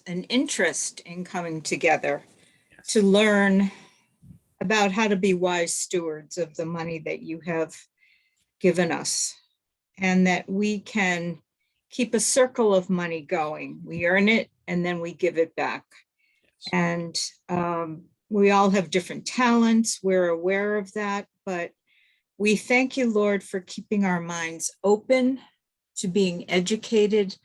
an interest in coming together to learn about how to be wise stewards of the money that you have given us, and that we can keep a circle of money going. We earn it and then we give it back. Yes. And we all have different talents. We're aware of that, but we thank you, Lord, for keeping our minds open to being educated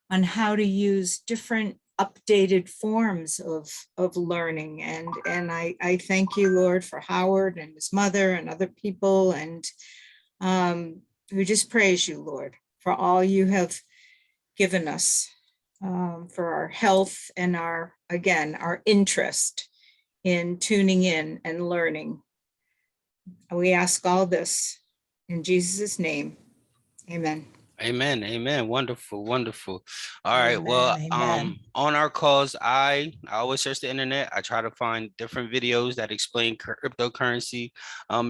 on how to use different updated forms of learning. And I thank you, Lord, for Howard and his mother and other people. And we just praise you, Lord, for all you have given us, for our health and our interest in tuning in and learning. We ask all this in Jesus' name. Amen. Amen. Amen. Wonderful. Wonderful. All right. Amen, Well, amen. on our calls, I always search the internet. I try to find different videos that explain cryptocurrency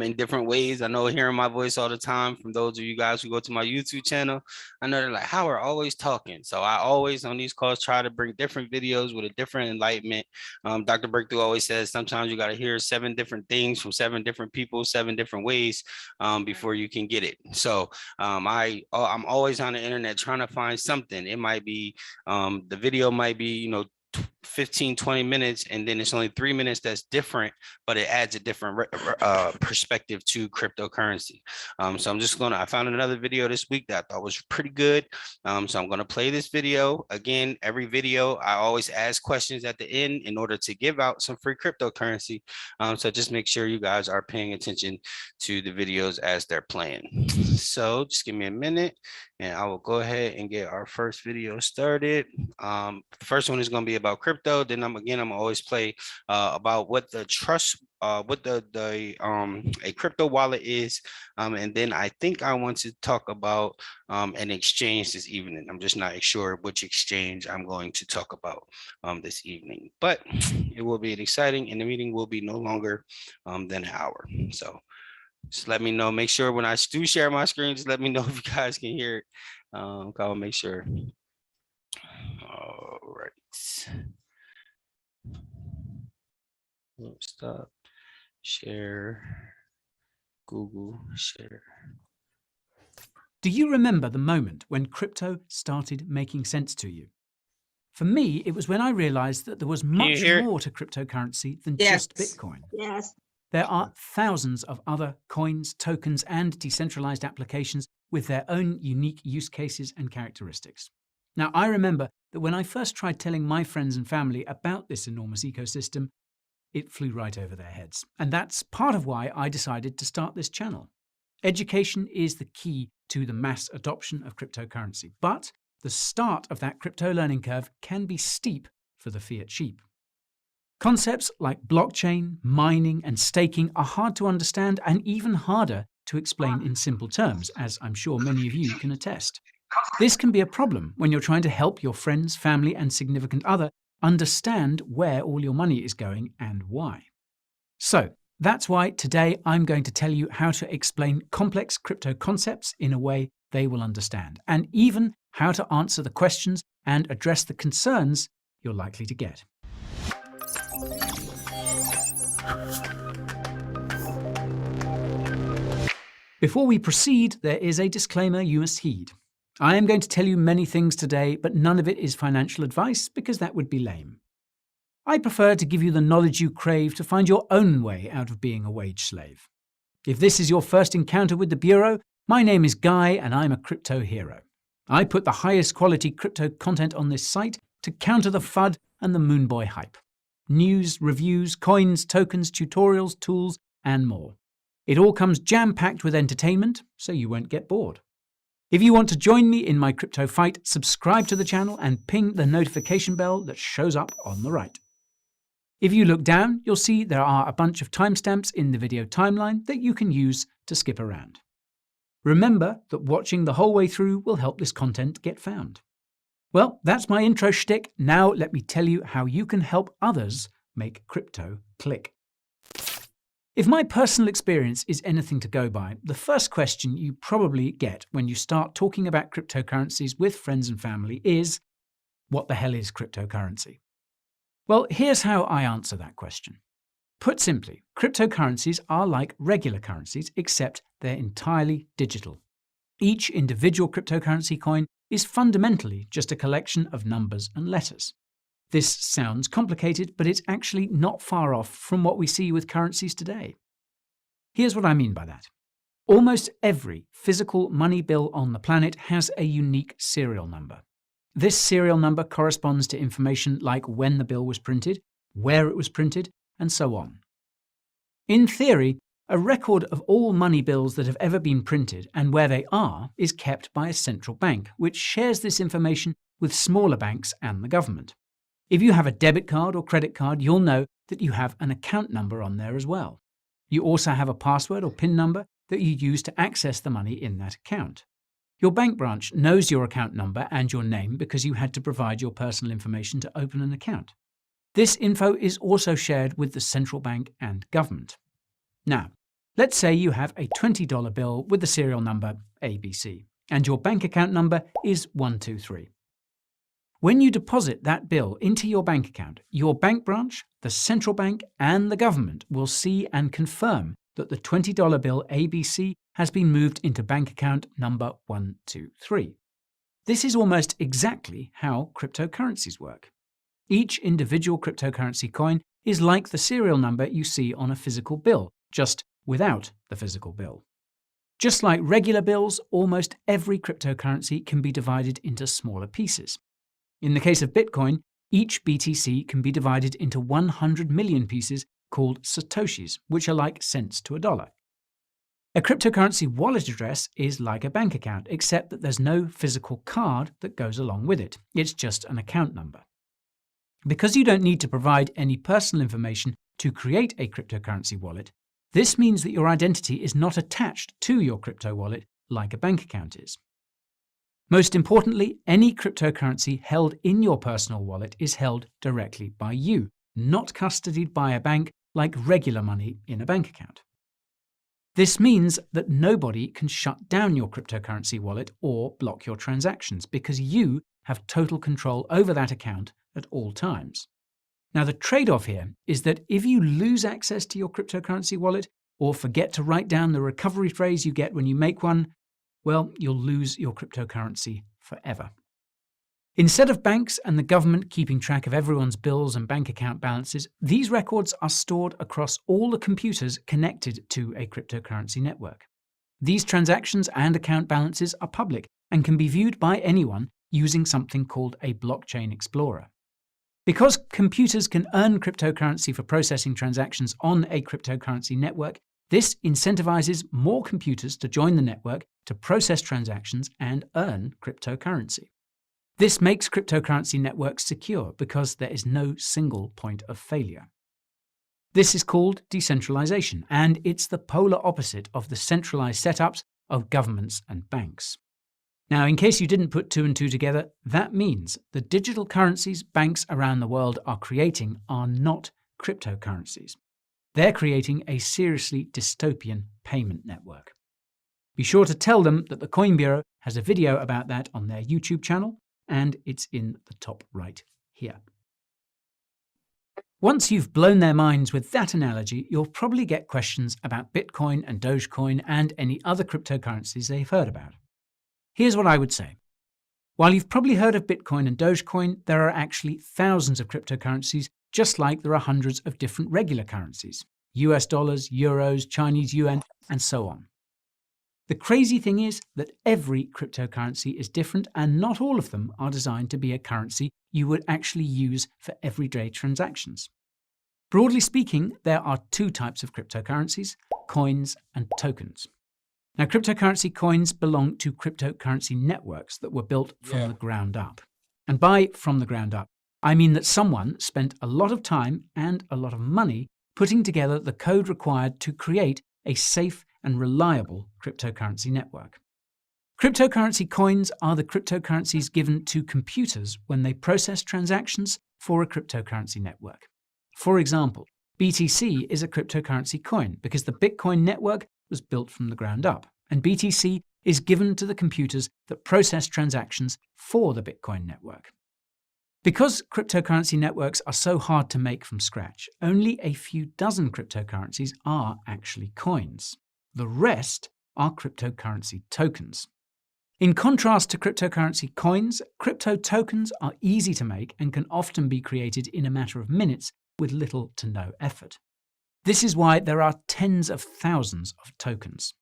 in different ways. I know hearing my voice all the time from those of you guys who go to my YouTube channel, I know they're like, Howard always talking. So I always on these calls try to bring different videos with a different enlightenment. Dr. Breakthrough always says sometimes you got to hear 7 different things from 7 different people, 7 different ways before you can get it. So I'm always on the internet trying to find something. It might be the video might be 15-20 minutes, and then it's only 3 minutes that's different, but it adds a different perspective to cryptocurrency. So I found another video this week that I thought was pretty good. So I'm going to play this video again. Every video I always ask questions at the end in order to give out some free cryptocurrency. So just make sure you guys are paying attention to the videos as they're playing. So just give me a minute and I will go ahead and get our first video started. The first one is going to be about crypto. Then I'm always play about what the trust, what a crypto wallet is, and then I think I want to talk about an exchange this evening. I'm just not sure which exchange I'm going to talk about this evening, but it will be exciting, and the meeting will be no longer than an hour. So just let me know. Make sure when I do share my screen, just let me know if you guys can hear it. I'll make sure. All right. Stop. Share. Google share. Do you remember the moment when crypto started making sense to you? For me, it was when I realized that there was much more to cryptocurrency than just Bitcoin. Yes. There are thousands of other coins, tokens, and decentralized applications with their own unique use cases and characteristics. Now, I remember that when I first tried telling my friends and family about this enormous ecosystem, it flew right over their heads. And that's part of why I decided to start this channel. Education is the key to the mass adoption of cryptocurrency, but the start of that crypto learning curve can be steep for the fiat sheep. Concepts like blockchain, mining, and staking are hard to understand and even harder to explain in simple terms, as I'm sure many of you can attest. This can be a problem when you're trying to help your friends, family, and significant other understand where all your money is going and why. So, that's why today I'm going to tell you how to explain complex crypto concepts in a way they will understand, and even how to answer the questions and address the concerns you're likely to get. Before we proceed, there is a disclaimer you must heed. I am going to tell you many things today, but none of it is financial advice because that would be lame. I prefer to give you the knowledge you crave to find your own way out of being a wage slave. If this is your first encounter with the Bureau, my name is Guy and I'm a crypto hero. I put the highest quality crypto content on this site to counter the FUD and the Moonboy hype. News, reviews, coins, tokens, tutorials, tools, and more. It all comes jam-packed with entertainment, so you won't get bored. If you want to join me in my crypto fight, subscribe to the channel and ping the notification bell that shows up on the right. If you look down, you'll see there are a bunch of timestamps in the video timeline that you can use to skip around. Remember that watching the whole way through will help this content get found. Well, that's my intro shtick. Now let me tell you how you can help others make crypto click. If my personal experience is anything to go by, the first question you probably get when you start talking about cryptocurrencies with friends and family is, What the hell is cryptocurrency? Well, here's how I answer that question. Put simply, cryptocurrencies are like regular currencies, except they're entirely digital. Each individual cryptocurrency coin is fundamentally just a collection of numbers and letters. This sounds complicated, but it's actually not far off from what we see with currencies today. Here's what I mean by that. Almost every physical money bill on the planet has a unique serial number. This serial number corresponds to information like when the bill was printed, where it was printed, and so on. In theory, a record of all money bills that have ever been printed and where they are is kept by a central bank, which shares this information with smaller banks and the government. If you have a debit card or credit card, you'll know that you have an account number on there as well. You also have a password or PIN number that you use to access the money in that account. Your bank branch knows your account number and your name because you had to provide your personal information to open an account. This info is also shared with the central bank and government. Now, let's say you have a $20 bill with the serial number ABC, and your bank account number is 123. When you deposit that bill into your bank account, your bank branch, the central bank, and the government will see and confirm that the $20 bill ABC has been moved into bank account number 123. This is almost exactly how cryptocurrencies work. Each individual cryptocurrency coin is like the serial number you see on a physical bill, just without the physical bill. Just like regular bills, almost every cryptocurrency can be divided into smaller pieces. In the case of Bitcoin, each BTC can be divided into 100 million pieces called satoshis, which are like cents to a dollar. A cryptocurrency wallet address is like a bank account, except that there's no physical card that goes along with it. It's just an account number. Because you don't need to provide any personal information to create a cryptocurrency wallet, this means that your identity is not attached to your crypto wallet like a bank account is. Most importantly, any cryptocurrency held in your personal wallet is held directly by you, not custodied by a bank like regular money in a bank account. This means that nobody can shut down your cryptocurrency wallet or block your transactions because you have total control over that account at all times. Now, the trade-off here is that if you lose access to your cryptocurrency wallet or forget to write down the recovery phrase you get when you make one, well, you'll lose your cryptocurrency forever. Instead of banks and the government keeping track of everyone's bills and bank account balances, these records are stored across all the computers connected to a cryptocurrency network. These transactions and account balances are public and can be viewed by anyone using something called a blockchain explorer. Because computers can earn cryptocurrency for processing transactions on a cryptocurrency network, this incentivizes more computers to join the network to process transactions and earn cryptocurrency. This makes cryptocurrency networks secure because there is no single point of failure. This is called decentralization, and it's the polar opposite of the centralized setups of governments and banks. Now, in case you didn't put two and two together, that means the digital currencies banks around the world are creating are not cryptocurrencies. They're creating a seriously dystopian payment network. Be sure to tell them that the Coin Bureau has a video about that on their YouTube channel, and it's in the top right here. Once you've blown their minds with that analogy, you'll probably get questions about Bitcoin and Dogecoin and any other cryptocurrencies they've heard about. Here's what I would say. While you've probably heard of Bitcoin and Dogecoin, there are actually thousands of cryptocurrencies, just like there are hundreds of different regular currencies, US dollars, euros, Chinese yuan, and so on. The crazy thing is that every cryptocurrency is different, and not all of them are designed to be a currency you would actually use for everyday transactions. Broadly speaking, there are two types of cryptocurrencies, coins and tokens. Now, cryptocurrency coins belong to cryptocurrency networks that were built from the ground up. And by from the ground up, I mean that someone spent a lot of time and a lot of money putting together the code required to create a safe and reliable cryptocurrency network. Cryptocurrency coins are the cryptocurrencies given to computers when they process transactions for a cryptocurrency network. For example, BTC is a cryptocurrency coin because the Bitcoin network was built from the ground up, and BTC is given to the computers that process transactions for the Bitcoin network. Because cryptocurrency networks are so hard to make from scratch, only a few dozen cryptocurrencies are actually coins. The rest are cryptocurrency tokens. In contrast to cryptocurrency coins, crypto tokens are easy to make and can often be created in a matter of minutes with little to no effort. This is why there are tens of thousands of tokens.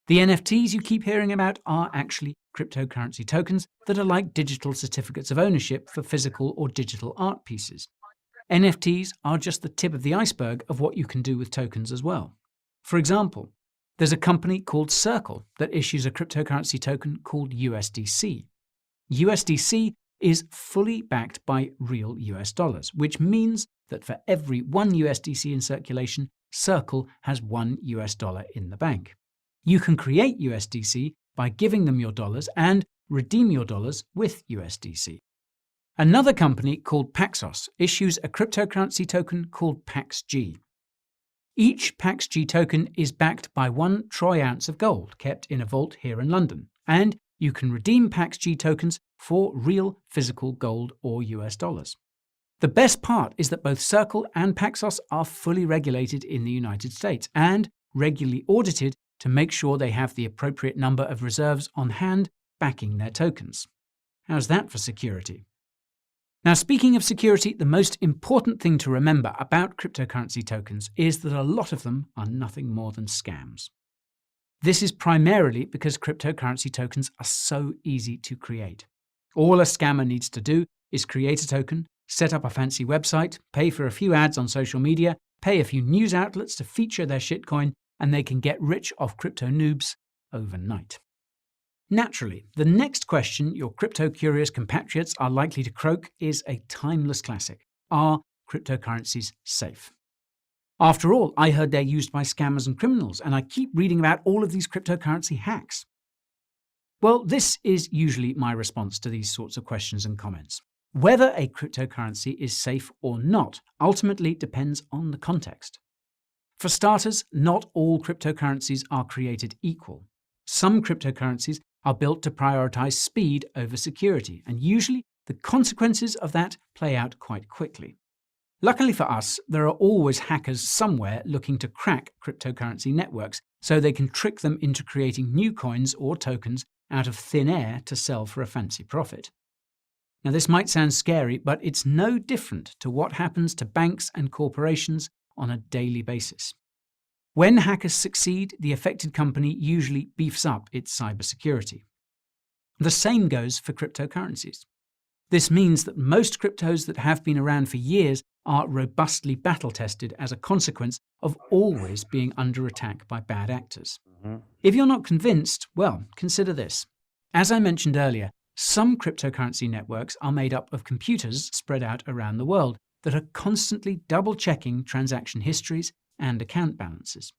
The NFTs you keep hearing about are actually cryptocurrency tokens that are like digital certificates of ownership for physical or digital art pieces. NFTs are just the tip of the iceberg of what you can do with tokens as well. For example, there's a company called Circle that issues a cryptocurrency token called USDC. USDC is fully backed by real US dollars, which means that for every one USDC in circulation, Circle has $1 US in the bank. You can create USDC by giving them your dollars and redeem your dollars with USDC. Another company called Paxos issues a cryptocurrency token called PaxG. Each PaxG token is backed by 1 troy ounce of gold kept in a vault here in London, and you can redeem PaxG tokens for real physical gold or US dollars. The best part is that both Circle and Paxos are fully regulated in the United States and regularly audited to make sure they have the appropriate number of reserves on hand backing their tokens. How's that for security? Now, speaking of security, the most important thing to remember about cryptocurrency tokens is that a lot of them are nothing more than scams. This is primarily because cryptocurrency tokens are so easy to create. All a scammer needs to do is create a token, set up a fancy website, pay for a few ads on social media, pay a few news outlets to feature their shitcoin, and they can get rich off crypto noobs overnight. Naturally, the next question your crypto-curious compatriots are likely to croak is a timeless classic. Are cryptocurrencies safe? After all, I heard they're used by scammers and criminals, and I keep reading about all of these cryptocurrency hacks. Well, this is usually my response to these sorts of questions and comments. Whether a cryptocurrency is safe or not ultimately depends on the context. For starters, not all cryptocurrencies are created equal. Some cryptocurrencies are built to prioritize speed over security, and usually the consequences of that play out quite quickly. Luckily for us, there are always hackers somewhere looking to crack cryptocurrency networks so they can trick them into creating new coins or tokens out of thin air to sell for a fancy profit. Now, this might sound scary, but it's no different to what happens to banks and corporations on a daily basis. When hackers succeed, the affected company usually beefs up its cybersecurity. The same goes for cryptocurrencies. This means that most cryptos that have been around for years are robustly battle-tested as a consequence of always being under attack by bad actors. If you're not convinced, well, consider this. As I mentioned earlier, some cryptocurrency networks are made up of computers spread out around the world that are constantly double-checking transaction histories and account balances.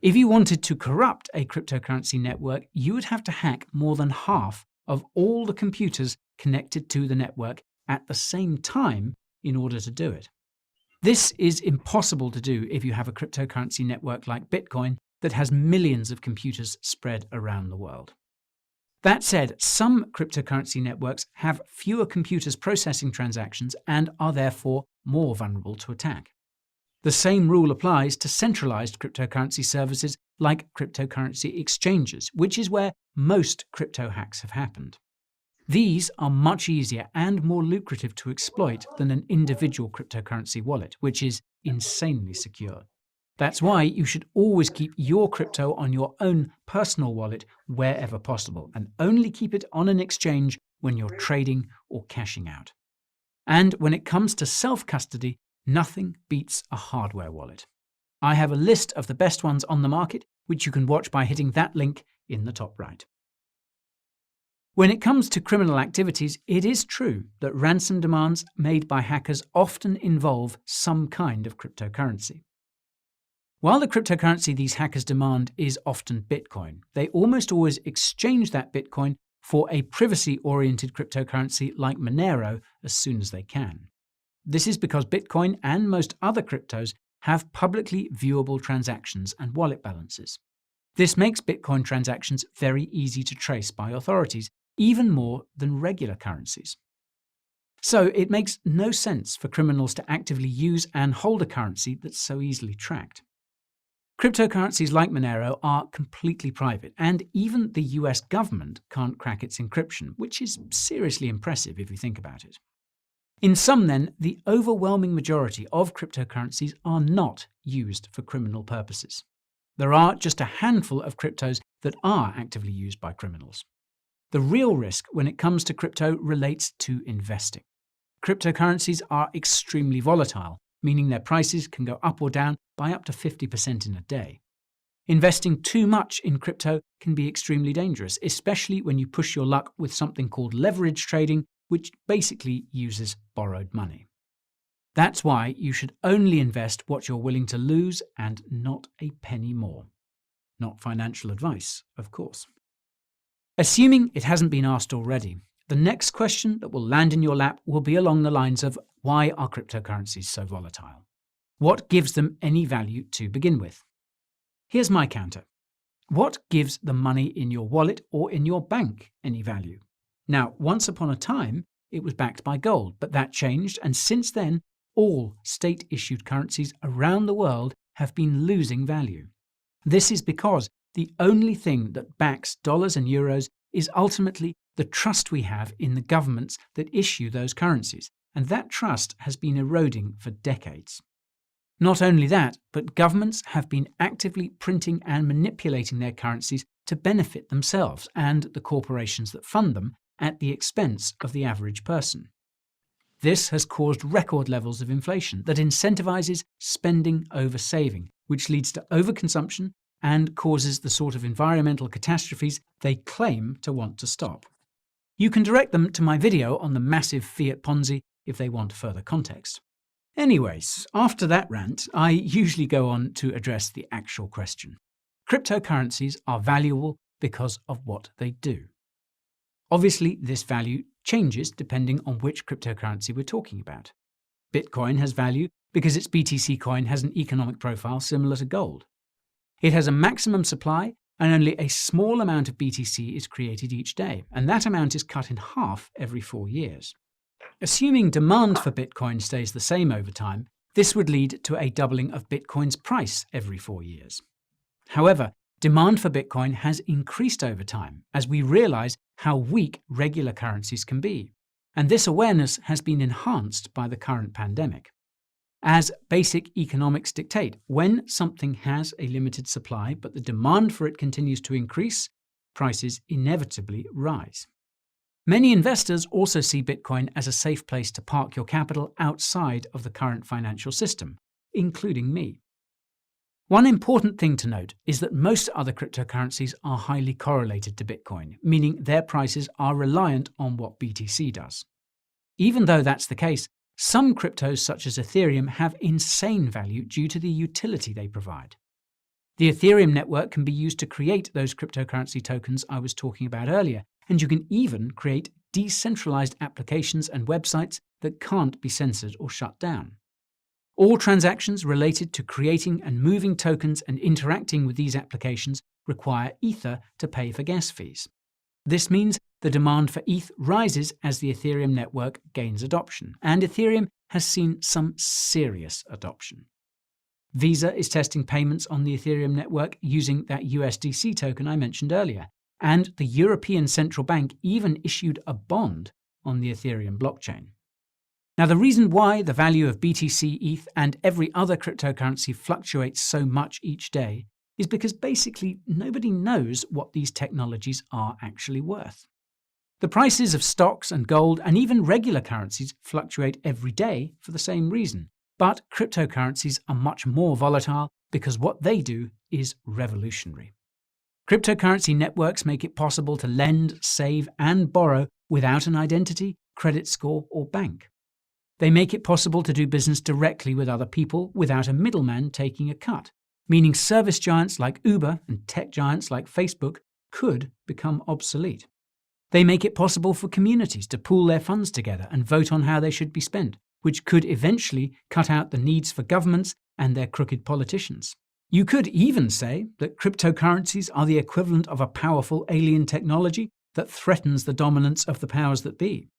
If you wanted to corrupt a cryptocurrency network, you would have to hack more than half of all the computers connected to the network at the same time in order to do it. This is impossible to do if you have a cryptocurrency network like Bitcoin that has millions of computers spread around the world. That said, some cryptocurrency networks have fewer computers processing transactions and are therefore more vulnerable to attack. The same rule applies to centralized cryptocurrency services like cryptocurrency exchanges, which is where most crypto hacks have happened. These are much easier and more lucrative to exploit than an individual cryptocurrency wallet, which is insanely secure. That's why you should always keep your crypto on your own personal wallet wherever possible, and only keep it on an exchange when you're trading or cashing out. And when it comes to self-custody, nothing beats a hardware wallet. I have a list of the best ones on the market, which you can watch by hitting that link in the top right. When it comes to criminal activities, it is true that ransom demands made by hackers often involve some kind of cryptocurrency. While the cryptocurrency these hackers demand is often Bitcoin, they almost always exchange that Bitcoin for a privacy-oriented cryptocurrency like Monero as soon as they can. This is because Bitcoin and most other cryptos have publicly viewable transactions and wallet balances. This makes Bitcoin transactions very easy to trace by authorities, even more than regular currencies. So it makes no sense for criminals to actively use and hold a currency that's so easily tracked. Cryptocurrencies like Monero are completely private, and even the US government can't crack its encryption, which is seriously impressive if you think about it. In sum then, the overwhelming majority of cryptocurrencies are not used for criminal purposes. There are just a handful of cryptos that are actively used by criminals. The real risk when it comes to crypto relates to investing. Cryptocurrencies are extremely volatile, meaning their prices can go up or down by up to 50% in a day. Investing too much in crypto can be extremely dangerous, especially when you push your luck with something called leverage trading, which basically uses borrowed money. That's why you should only invest what you're willing to lose and not a penny more. Not financial advice, of course. Assuming it hasn't been asked already, the next question that will land in your lap will be along the lines of, why are cryptocurrencies so volatile? What gives them any value to begin with? Here's my counter. What gives the money in your wallet or in your bank any value? Now, once upon a time, it was backed by gold, but that changed, and since then, all state-issued currencies around the world have been losing value. This is because the only thing that backs dollars and euros is ultimately the trust we have in the governments that issue those currencies, and that trust has been eroding for decades. Not only that, but governments have been actively printing and manipulating their currencies to benefit themselves and the corporations that fund them at the expense of the average person. This has caused record levels of inflation that incentivizes spending over saving, which leads to overconsumption and causes the sort of environmental catastrophes they claim to want to stop. You can direct them to my video on the massive fiat Ponzi if they want further context. Anyways, after that rant, I usually go on to address the actual question. Cryptocurrencies are valuable because of what they do. Obviously, this value changes depending on which cryptocurrency we're talking about. Bitcoin has value because its BTC coin has an economic profile similar to gold. It has a maximum supply, and only a small amount of BTC is created each day, and that amount is cut in half every 4 years. Assuming demand for Bitcoin stays the same over time, this would lead to a doubling of Bitcoin's price every 4 years. However, demand for Bitcoin has increased over time as we realize how weak regular currencies can be, and this awareness has been enhanced by the current pandemic. As basic economics dictate, when something has a limited supply but the demand for it continues to increase, prices inevitably rise. Many investors also see Bitcoin as a safe place to park your capital outside of the current financial system, including me. One important thing to note is that most other cryptocurrencies are highly correlated to Bitcoin, meaning their prices are reliant on what BTC does. Even though that's the case, some cryptos such as Ethereum have insane value due to the utility they provide. The Ethereum network can be used to create those cryptocurrency tokens I was talking about earlier, and you can even create decentralized applications and websites that can't be censored or shut down. All transactions related to creating and moving tokens and interacting with these applications require Ether to pay for gas fees. This means the demand for ETH rises as the Ethereum network gains adoption, and Ethereum has seen some serious adoption. Visa is testing payments on the Ethereum network using that USDC token I mentioned earlier, and the European Central Bank even issued a bond on the Ethereum blockchain. Now, the reason why the value of BTC, ETH, and every other cryptocurrency fluctuates so much each day is because basically nobody knows what these technologies are actually worth. The prices of stocks and gold and even regular currencies fluctuate every day for the same reason, but cryptocurrencies are much more volatile because what they do is revolutionary. Cryptocurrency networks make it possible to lend, save, and borrow without an identity, credit score, or bank. They make it possible to do business directly with other people without a middleman taking a cut, meaning service giants like Uber and tech giants like Facebook could become obsolete. They make it possible for communities to pool their funds together and vote on how they should be spent, which could eventually cut out the needs for governments and their crooked politicians. You could even say that cryptocurrencies are the equivalent of a powerful alien technology that threatens the dominance of the powers that be.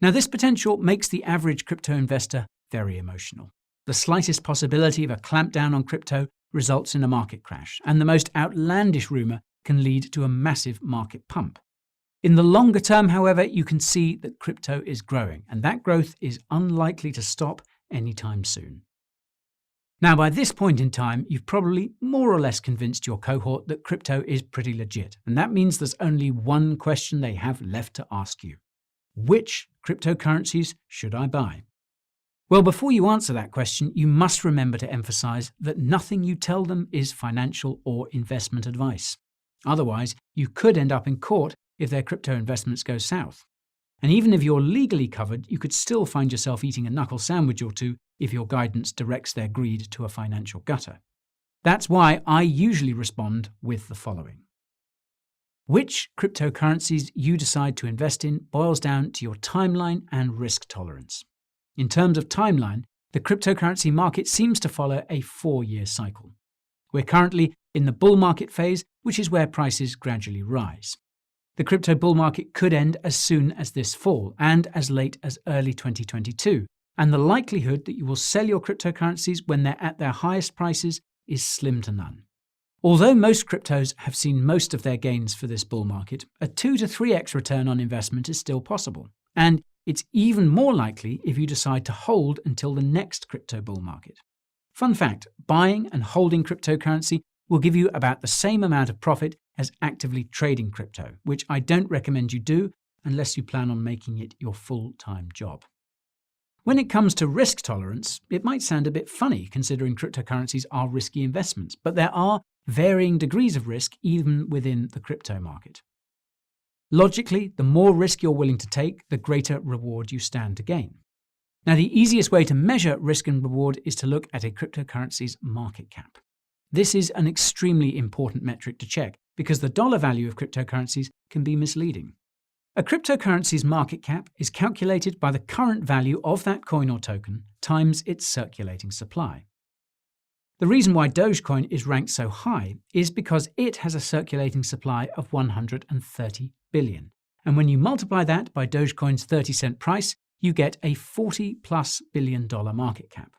Now, this potential makes the average crypto investor very emotional. The slightest possibility of a clampdown on crypto results in a market crash, and the most outlandish rumor can lead to a massive market pump. In the longer term, however, you can see that crypto is growing, and that growth is unlikely to stop anytime soon. Now, by this point in time, you've probably more or less convinced your cohort that crypto is pretty legit, and that means there's only one question they have left to ask you. Which cryptocurrencies should I buy? Well, before you answer that question, you must remember to emphasize that nothing you tell them is financial or investment advice. Otherwise, you could end up in court if their crypto investments go south. And even if you're legally covered, you could still find yourself eating a knuckle sandwich or two if your guidance directs their greed to a financial gutter. That's why I usually respond with the following. Which cryptocurrencies you decide to invest in boils down to your timeline and risk tolerance. In terms of timeline, the cryptocurrency market seems to follow a 4-year cycle. We're currently in the bull market phase, which is where prices gradually rise. The crypto bull market could end as soon as this fall and as late as early 2022, and the likelihood that you will sell your cryptocurrencies when they're at their highest prices is slim to none. Although most cryptos have seen most of their gains for this bull market, a 2 to 3x return on investment is still possible, and it's even more likely if you decide to hold until the next crypto bull market. Fun fact, buying and holding cryptocurrency will give you about the same amount of profit as actively trading crypto, which I don't recommend you do unless you plan on making it your full-time job. When it comes to risk tolerance, it might sound a bit funny considering cryptocurrencies are risky investments, but there are varying degrees of risk even within the crypto market. Logically, the more risk you're willing to take, the greater reward you stand to gain. Now, the easiest way to measure risk and reward is to look at a cryptocurrency's market cap. This is an extremely important metric to check because the dollar value of cryptocurrencies can be misleading. A cryptocurrency's market cap is calculated by the current value of that coin or token times its circulating supply. The reason why Dogecoin is ranked so high is because it has a circulating supply of 130 billion. And when you multiply that by Dogecoin's 30-cent price, you get a $40+ billion market cap.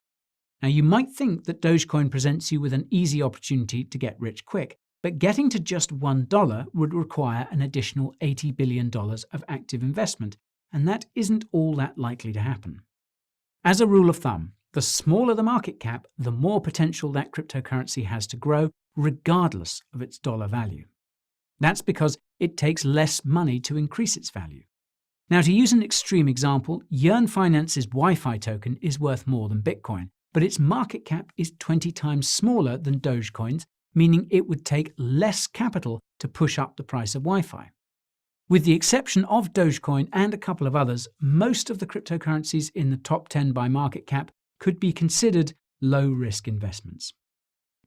Now, you might think that Dogecoin presents you with an easy opportunity to get rich quick, but getting to just $1 would require an additional $80 billion of active investment, and that isn't all that likely to happen. As a rule of thumb, the smaller the market cap, the more potential that cryptocurrency has to grow, regardless of its dollar value. That's because it takes less money to increase its value. Now, to use an extreme example, Yearn Finance's Wi-Fi token is worth more than Bitcoin, but its market cap is 20 times smaller than Dogecoin's, meaning it would take less capital to push up the price of Wi-Fi. With the exception of Dogecoin and a couple of others, most of the cryptocurrencies in the top 10 by market cap could be considered low-risk investments.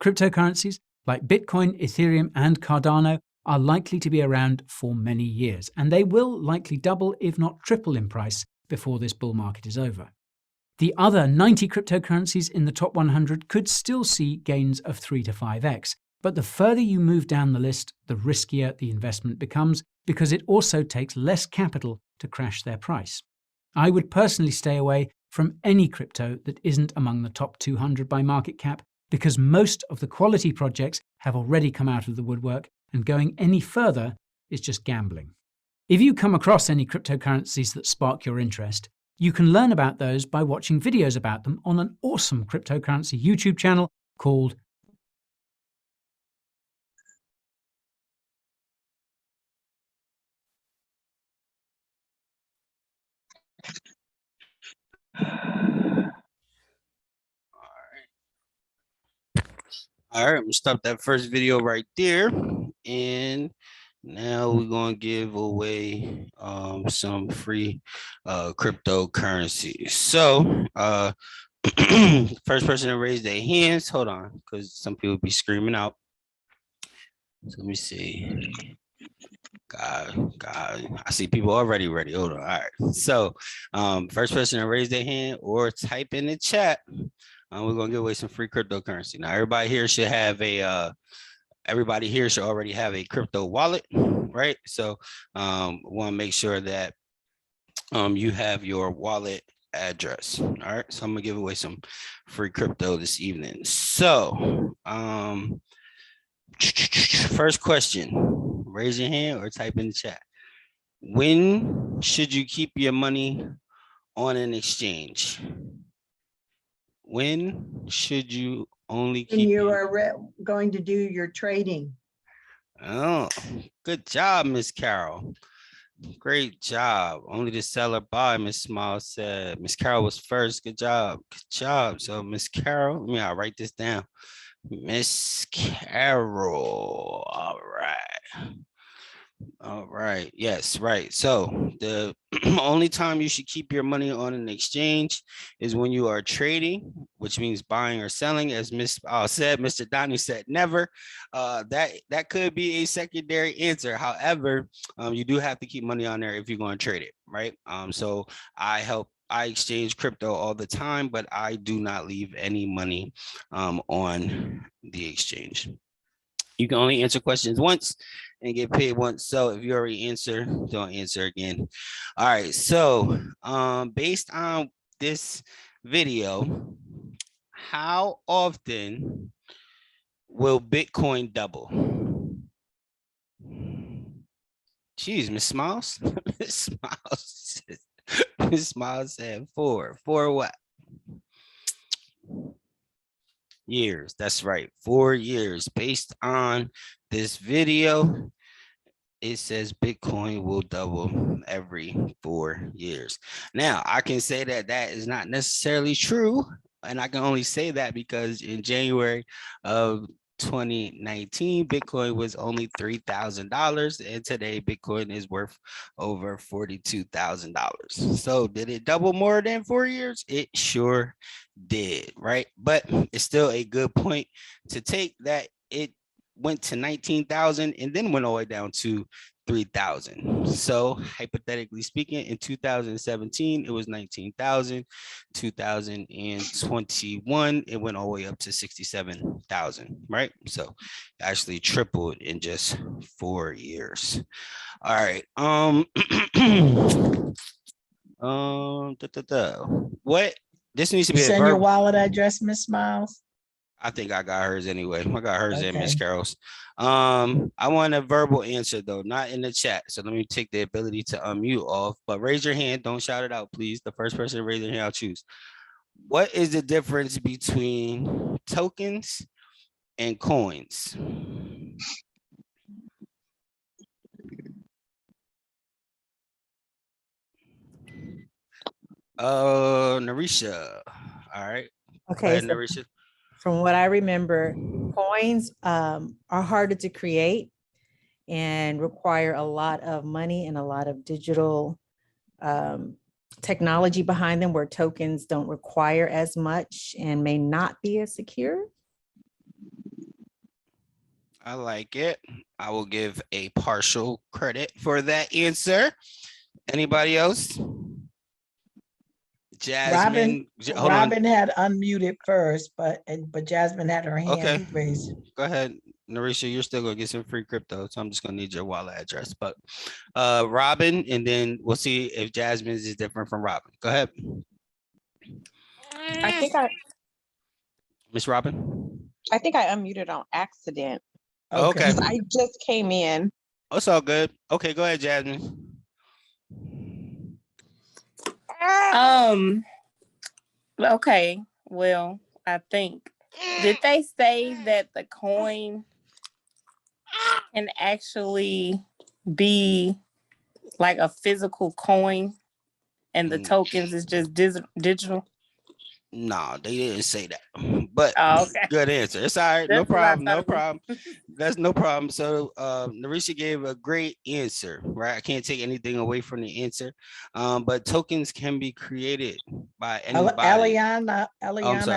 Cryptocurrencies like Bitcoin, Ethereum, and Cardano are likely to be around for many years, and they will likely double, if not triple in price before this bull market is over. The other 90 cryptocurrencies in the top 100 could still see gains of 3 to 5x, but the further you move down the list, the riskier the investment becomes because it also takes less capital to crash their price. I would personally stay away from any crypto that isn't among the top 200 by market cap because most of the quality projects have already come out of the woodwork, and going any further is just gambling. If you come across any cryptocurrencies that spark your interest, you can learn about those by watching videos about them on an awesome cryptocurrency YouTube channel called All right, I'm gonna stop that first video right there. And now we're gonna give away some free cryptocurrencies. So first person to raise their hands, hold on, because some people be screaming out. So let me see. God, I see people already ready. Hold on. All right. So first person to raise their hand or type in the chat. We're gonna give away some free cryptocurrency. Now, everybody here should have a everybody here should already have a crypto wallet, right? So want to make sure that you have your wallet address. All right, so I'm gonna give away some free crypto this evening. So first question, raise your hand or type in the chat. When should you keep your money on an exchange? When should you only When keep you are going to do your trading. Oh, good job, Miss Carol. Great job. Only the seller buy, Miss Small said. Miss Carol was first. Good job. Good job. So Miss Carol, I'll write this down. Miss Carol. All right. All right. Yes, right. So the only time you should keep your money on an exchange is when you are trading, which means buying or selling. As Miss said, Mr. Donnie said never. That could be a secondary answer. However, you do have to keep money on there if you're going to trade it, right? So I exchange crypto all the time, but I do not leave any money on the exchange. You can only answer questions once and get paid once. So if you already answer, don't answer again. All right. So based on this video, how often will Bitcoin double? Jeez, Miss Smiles. Miss Smiles. Miss Smiles said 4. 4 what? Years. That's right. 4 years. Based on this video, it says Bitcoin will double every 4 years. Now, I can say that that is not necessarily true. And I can only say that because in January of 2019, Bitcoin was only $3,000. And today, Bitcoin is worth over $42,000. So did it double more than 4 years? It sure did, right? But it's still a good point to take that it went to 19,000 and then went all the way down to 3,000. So hypothetically speaking, in 2017, it was 19,000. 2021, it went all the way up to 67,000, right? So actually tripled in just 4 years. All right. What? This needs to be a Send your verb. wallet address, Miss Smiles. I think I got hers anyway. I got hers and Miss Okay. Carol's. I want a verbal answer though, not in the chat. So let me take the ability to unmute off, but raise your hand. Don't shout it out, please. The first person to raise their hand, I'll choose. What is the difference between tokens and coins? Narisha. All right. Go Okay, ahead, so Narisha. from what I remember, coins are harder to create and require a lot of money and a lot of digital technology behind them, where tokens don't require as much and may not be as secure. I like it. I will give a partial credit for that answer. Anybody else? Jasmine. Hold on. Robin had unmuted first, but Jasmine had her Okay. hand raised. Go ahead, Narisha. You're still gonna get some free crypto, so I'm just gonna need your wallet address. But Robin, and then we'll see if Jasmine's is different from Robin. Go ahead, Miss Robin. I think I unmuted on accident. Okay. I just came in. Oh, it's all good. Okay, go ahead, Jasmine. Okay, well, I think, did they say that the coin can actually be like a physical coin and the tokens is just digital? No, they didn't say that. But okay. Good answer. It's all right. No That's what I problem. No thought it was. problem. That's no problem. So Narisha gave a great answer, right? I can't take anything away from the answer. But tokens can be created by anybody. Eliana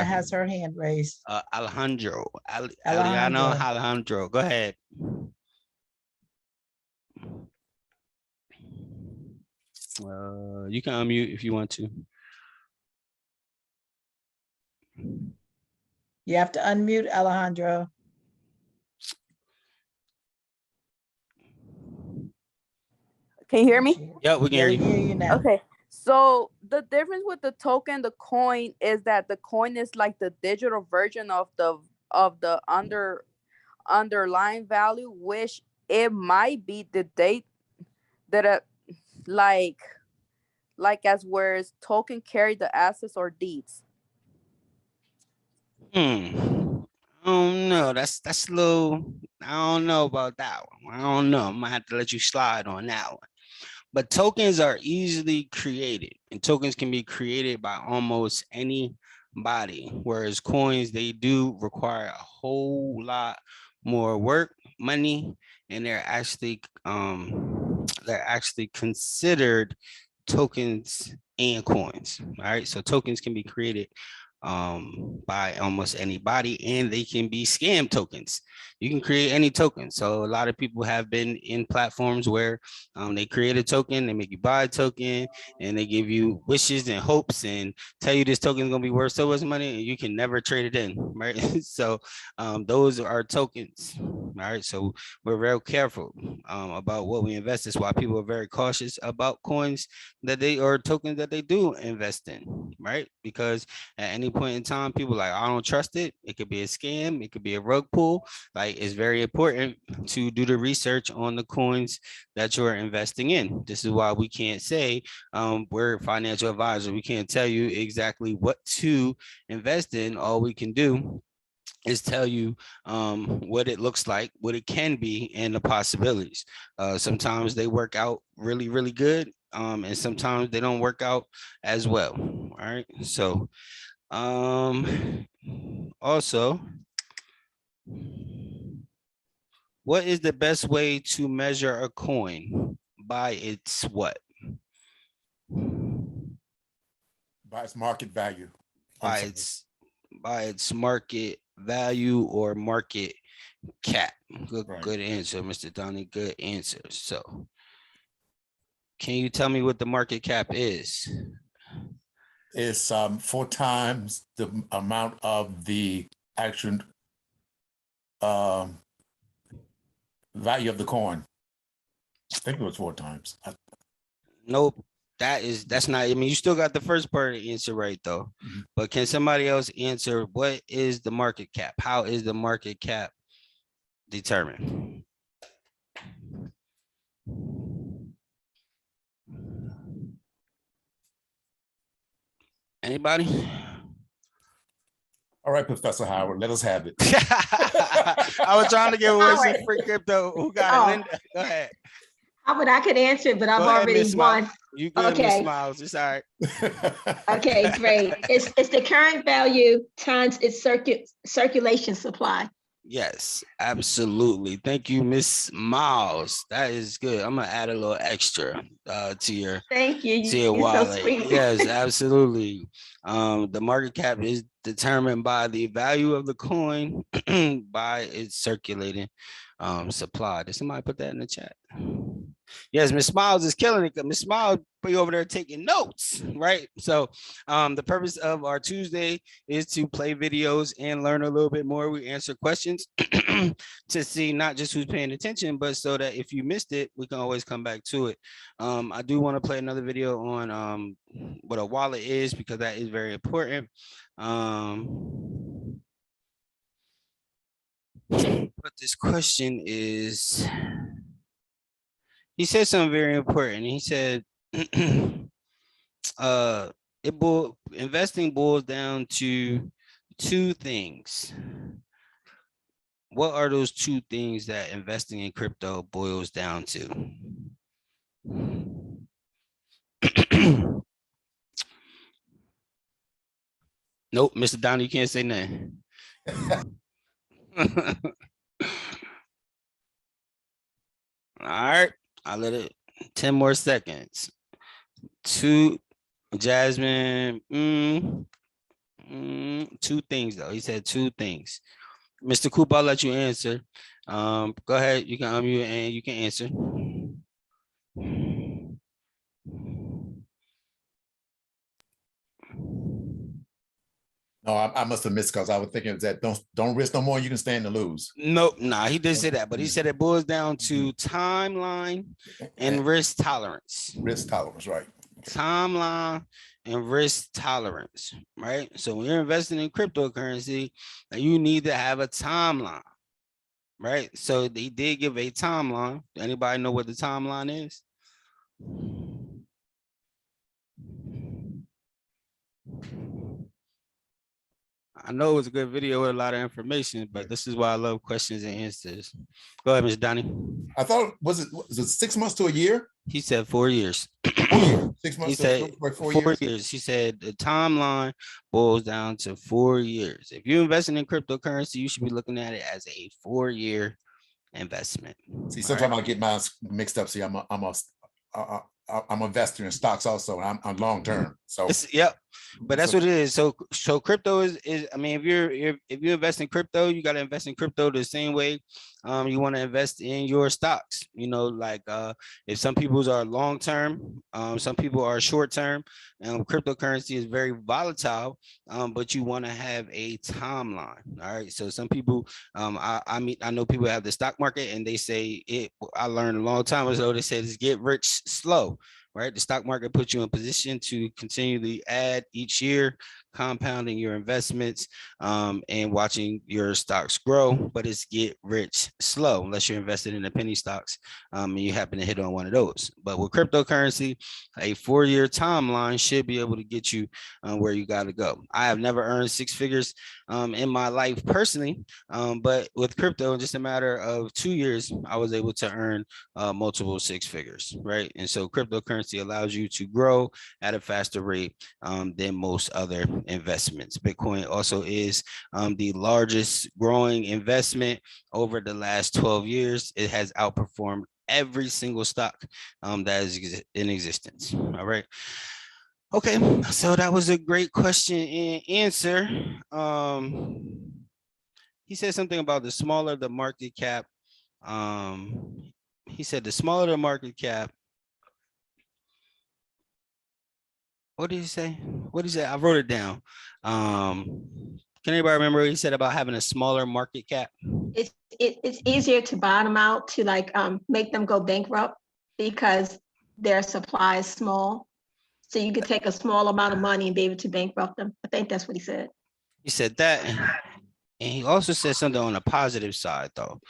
has her hand raised. Alejandro. Alejandro. Alejandro. Go ahead. You can unmute if you want to. You have to unmute Alejandro. Can you hear me? Yeah, we can hear you. now. Okay. So the difference with the token, the coin, is that the coin is like the digital version of the underlying value, which it might be the date that like as whereas token carry the assets or deeds. I don't know. That's a little. I don't know about that one. I don't know. I might have to let you slide on that one. But tokens are easily created, and tokens can be created by almost anybody. Whereas coins, they do require a whole lot more work, money, and they're actually considered tokens and coins. All right, so tokens can be created by almost anybody, and they can be scam tokens. You can create any token. So a lot of people have been in platforms where they create a token, they make you buy a token, and they give you wishes and hopes and tell you this token is going to be worth so much money, and you can never trade it in, right? So those are tokens. All right, so we're very careful about what we invest. That's why people are very cautious about coins that they or tokens that they do invest in, right? Because at any point in time, people like, I don't trust it. It could be a scam. It could be a rug pull. Like, it's very important to do the research on the coins that you're investing in. This is why we can't say we're financial advisors. We can't tell you exactly what to invest in. All we can do is tell you what it looks like, what it can be, and the possibilities. Sometimes they work out really, really good. And sometimes they don't work out as well. All right. So also, what is the best way to measure a coin? By its what? By its market value. By its market value or market cap. Good answer, Mr. Donnie. Good answer. So can you tell me what the market cap is? It's 4 times the amount of the actual value of the coin. I think it was 4 times. Nope. That's not, I mean, you still got the first part of the answer right though. But can somebody else answer, what is the market cap? How is the market cap determined? Anybody? All right, Professor Howard, let us have it. I was trying to give away some free crypto. Who got it? Linda, go ahead. Howard, I could answer it, but I've Go ahead, already Miss won. Miles. You good, Miss Miles. It's all right. Okay, great. It's the current value times its circulation supply. Yes, absolutely. Thank you, Miss Miles. That is good. I'm gonna add a little extra to your Thank you. to your You're wallet. so sweet. Yes, absolutely. The market cap is determined by the value of the coin by its circulating supply. Did somebody put that in the chat? Yes, Miss Smiles is killing it. Miss Smiles be over there taking notes, right? So the purpose of our Tuesday is to play videos and learn a little bit more. We answer questions to see not just who's paying attention, but so that if you missed it, we can always come back to it. I do want to play another video on what a wallet is, because that is very important. But this question is, he said something very important. He said, investing boils down to 2 things. What are those 2 things that investing in crypto boils down to? Nope, Mr. Donnie, you can't say nothing. All right, I'll let it 10 more seconds. 2, Jasmine, 2 things though. He said 2 things. Mr. Cooper, I'll let you answer. Go ahead, you can unmute and you can answer. No, I must have missed, because I was thinking that don't risk no more, you can stand to lose. Nope, nah, he did say that, but he said it boils down to timeline and risk tolerance. Risk tolerance, right. timeline and risk tolerance, right? So when you're investing in cryptocurrency, you need to have a timeline, right? So they did give a timeline. Anybody know what the timeline is? I know it was a good video with a lot of information, but this is why I love questions and answers. Go ahead, Mr. Donnie. I thought, was it 6 months to a year? He said 4 years. 4 years. 6 He months to said like 4 4 years. years. He said the timeline boils down to 4 years. If you're investing in cryptocurrency, you should be looking at it as a 4-year investment. See, All sometimes right? I get mine mixed up. See, I'm an investor in stocks also. And I'm long term. So Yep, but that's So- what it is. So crypto is I mean, if you invest in crypto, you got to invest in crypto the same way you want to invest in your stocks. You know, like if some people's are long term, some people are short term. Cryptocurrency is very volatile, but you want to have a timeline. All right, so some people, I know people have the stock market and they say it. I learned a long time ago. They said it's get rich slow. Right, the stock market puts you in position to continually add each year, compounding your investments and watching your stocks grow. But it's get rich slow unless you're invested in the penny stocks and you happen to hit on one of those. But with cryptocurrency, a 4-year timeline should be able to get you where you got to go. I have never earned 6 figures in my life personally, but with crypto, in just a matter of 2 years, I was able to earn multiple 6 figures, right? And so cryptocurrency allows you to grow at a faster rate than most other investments. Bitcoin also is the largest growing investment over the last 12 years. It has outperformed every single stock that is in existence. All right. Okay, so that was a great question and answer. He said something about the smaller the market cap. He said the smaller the market cap. What did he say? What did he say? I wrote it down. Can anybody remember what he said about having a smaller market cap? It's easier to bottom out to like make them go bankrupt because their supply is small. So you could take a small amount of money and be able to bankrupt them. I think that's what he said. He said that, and he also said something on the positive side though,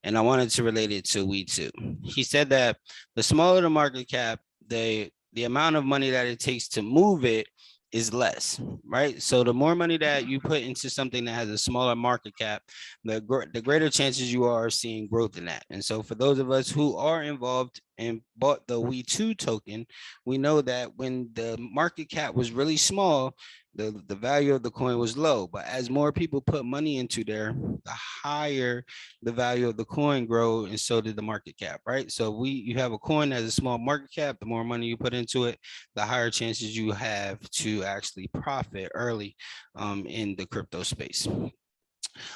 and I wanted to relate it to we too. He said that the smaller the market cap, the amount of money that it takes to move it is less, right? So the more money that you put into something that has a smaller market cap, the greater chances you are of seeing growth in that. And so for those of us who are involved and bought the We2 token, we know that when the market cap was really small, the value of the coin was low. But as more people put money into there, the higher the value of the coin grow, and so did the market cap, right? So you have a coin that has a small market cap, the more money you put into it, the higher chances you have to actually profit early in the crypto space.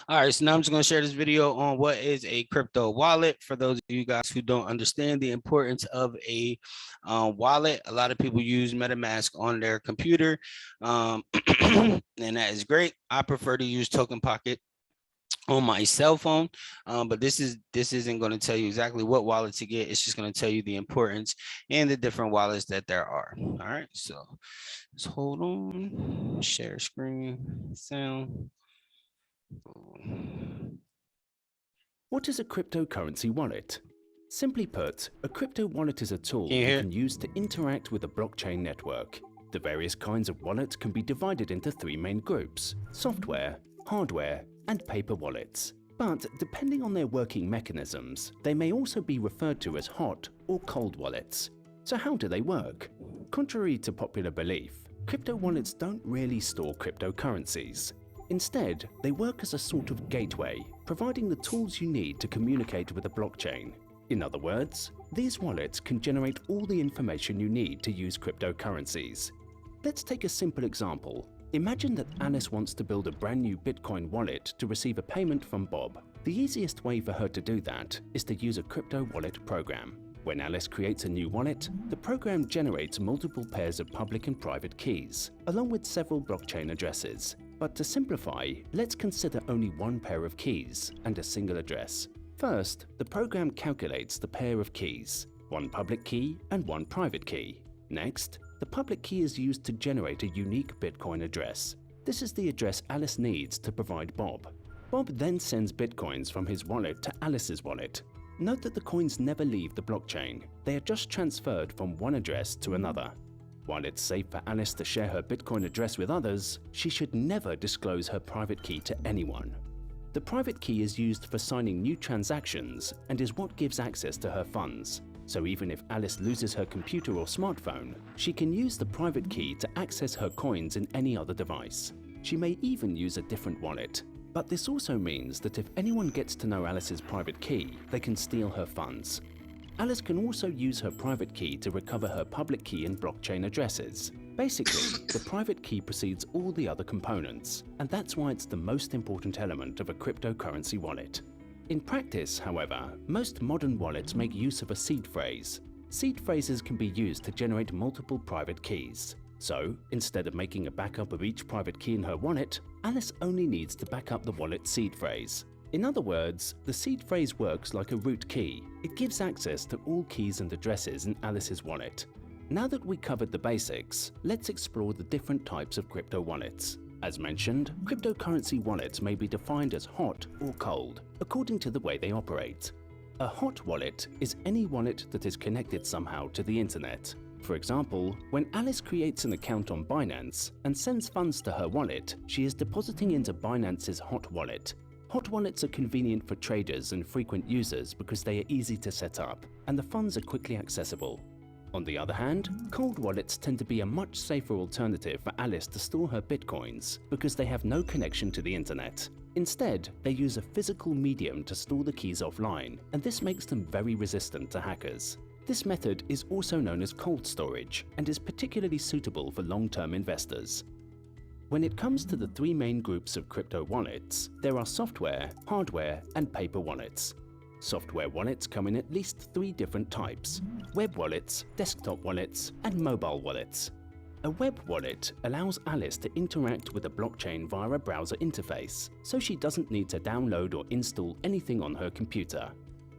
All right, so now I'm just going to share this video on what is a crypto wallet. For those of you guys who don't understand the importance of a wallet, a lot of people use MetaMask on their computer, and that is great. I prefer to use Token Pocket on my cell phone, but this isn't going to tell you exactly what wallet to get. It's just going to tell you the importance and the different wallets that there are. All right, so let's hold on, share screen, sound. What is a cryptocurrency wallet? Simply put, a crypto wallet is a tool Can you you hear? can use to interact with a blockchain network. The various kinds of wallets can be divided into 3 main groups: software, hardware, and paper wallets. But depending on their working mechanisms, they may also be referred to as hot or cold wallets. So how do they work? Contrary to popular belief, crypto wallets don't really store cryptocurrencies. Instead, they work as a sort of gateway, providing the tools you need to communicate with a blockchain. In other words, these wallets can generate all the information you need to use cryptocurrencies. Let's take a simple example. Imagine that Alice wants to build a brand new Bitcoin wallet to receive a payment from Bob. The easiest way for her to do that is to use a crypto wallet program. When Alice creates a new wallet, the program generates multiple pairs of public and private keys, along with several blockchain addresses. But to simplify, let's consider only one pair of keys and a single address. First, the program calculates the pair of keys, one public key and one private key. Next, The public key is used to generate a unique Bitcoin address. This is the address Alice needs to provide Bob. Bob then sends Bitcoins from his wallet to Alice's wallet. Note that the coins never leave the blockchain. They are just transferred from one address to another. While it's safe for Alice to share her Bitcoin address with others, she should never disclose her private key to anyone. The private key is used for signing new transactions and is what gives access to her funds. So even if Alice loses her computer or smartphone, she can use the private key to access her coins in any other device. She may even use a different wallet. But this also means that if anyone gets to know Alice's private key, they can steal her funds. Alice can also use her private key to recover her public key and blockchain addresses. Basically, the private key precedes all the other components, and that's why it's the most important element of a cryptocurrency wallet. In practice, however, most modern wallets make use of a seed phrase. Seed phrases can be used to generate multiple private keys. So, instead of making a backup of each private key in her wallet, Alice only needs to back up the wallet seed phrase. In other words, the seed phrase works like a root key. It gives access to all keys and addresses in Alice's wallet. Now that we covered the basics, let's explore the different types of crypto wallets. As mentioned, cryptocurrency wallets may be defined as hot or cold, according to the way they operate. A hot wallet is any wallet that is connected somehow to the internet. For example, when Alice creates an account on Binance and sends funds to her wallet, she is depositing into Binance's hot wallet. Hot wallets are convenient for traders and frequent users because they are easy to set up, and the funds are quickly accessible. On the other hand, cold wallets tend to be a much safer alternative for Alice to store her bitcoins because they have no connection to the internet. Instead, they use a physical medium to store the keys offline, and this makes them very resistant to hackers. This method is also known as cold storage and is particularly suitable for long-term investors. When it comes to the three main groups of crypto wallets, there are software, hardware, and paper wallets. Software wallets come in at least three different types: web wallets, desktop wallets, and mobile wallets. A web wallet allows Alice to interact with the blockchain via a browser interface, so she doesn't need to download or install anything on her computer.